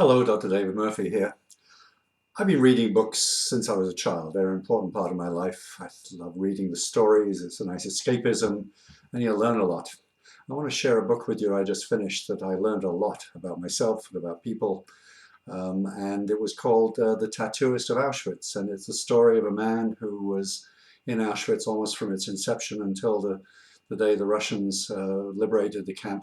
Hello, Dr. David Murphy here. I've been reading books since I was a child. They're an important part of my life. I love reading the stories. It's a nice escapism, and you learn a lot. I want to share a book with you I just finished that I learned a lot about myself and about people. And it was called The Tattooist of Auschwitz. And it's the story of a man who was in Auschwitz almost from its inception until the day the Russians liberated the camp,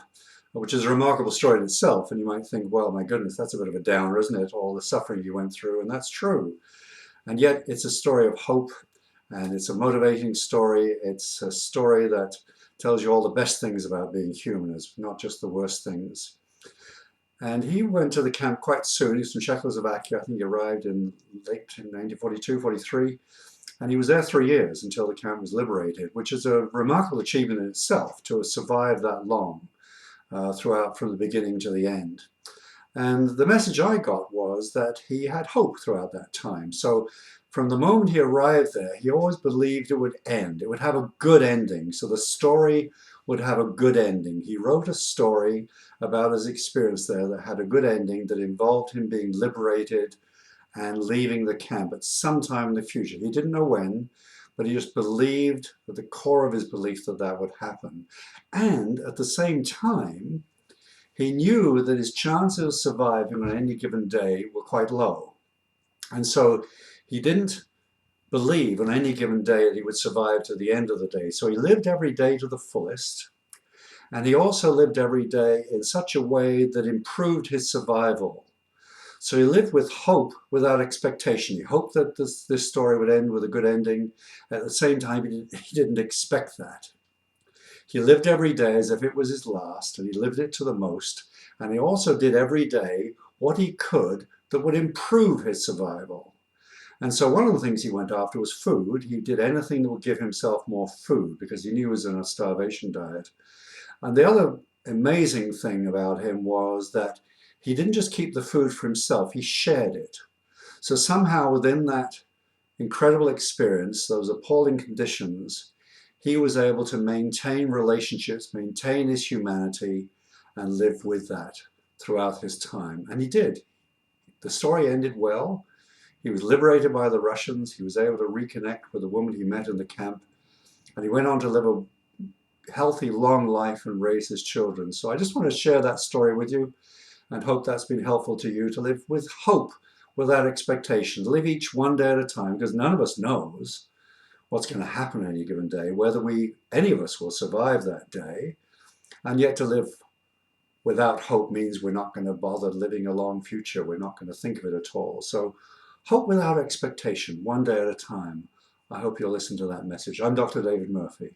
which is a remarkable story in itself. And you might think, well, my goodness, that's a bit of a downer, isn't it? All the suffering you went through, and that's true. And yet it's a story of hope, and it's a motivating story. It's a story that tells you all the best things about being human, it's not just the worst things. And he went to the camp quite soon. He's from Czechoslovakia. I think he arrived in late 1942, 43. And he was there 3 years until the camp was liberated, which is a remarkable achievement in itself to have survived that long. Throughout from the beginning to the end. And the message I got was that he had hope throughout that time. So from the moment he arrived there, he always believed it would end. It would have a good ending. So the story would have a good ending. He wrote a story about his experience there that had a good ending, that involved him being liberated and leaving the camp at some time in the future. He didn't know when, but he just believed at the core of his belief that that would happen. And at the same time, he knew that his chances of surviving on any given day were quite low. And so he didn't believe on any given day that he would survive to the end of the day. So he lived every day to the fullest. And he also lived every day in such a way that improved his survival. So he lived with hope without expectation. He hoped that this story would end with a good ending. At the same time, he didn't expect that. He lived every day as if it was his last, and he lived it to the most. And he also did every day what he could that would improve his survival. And so one of the things he went after was food. He did anything that would give himself more food because he knew he was in a starvation diet. And the other amazing thing about him was that he didn't just keep the food for himself, he shared it. So somehow within that incredible experience, those appalling conditions, he was able to maintain relationships, maintain his humanity, and live with that throughout his time. And he did. The story ended well. He was liberated by the Russians. He was able to reconnect with the woman he met in the camp. And he went on to live a healthy, long life and raise his children. So I just want to share that story with you, and hope that's been helpful to you to live with hope without expectation, to live each one day at a time, because none of us knows what's going to happen any given day, whether any of us will survive that day. And yet to live without hope means we're not going to bother living a long future. We're not going to think of it at all. So hope without expectation, one day at a time. I hope you'll listen to that message. I'm Dr. David Murphy.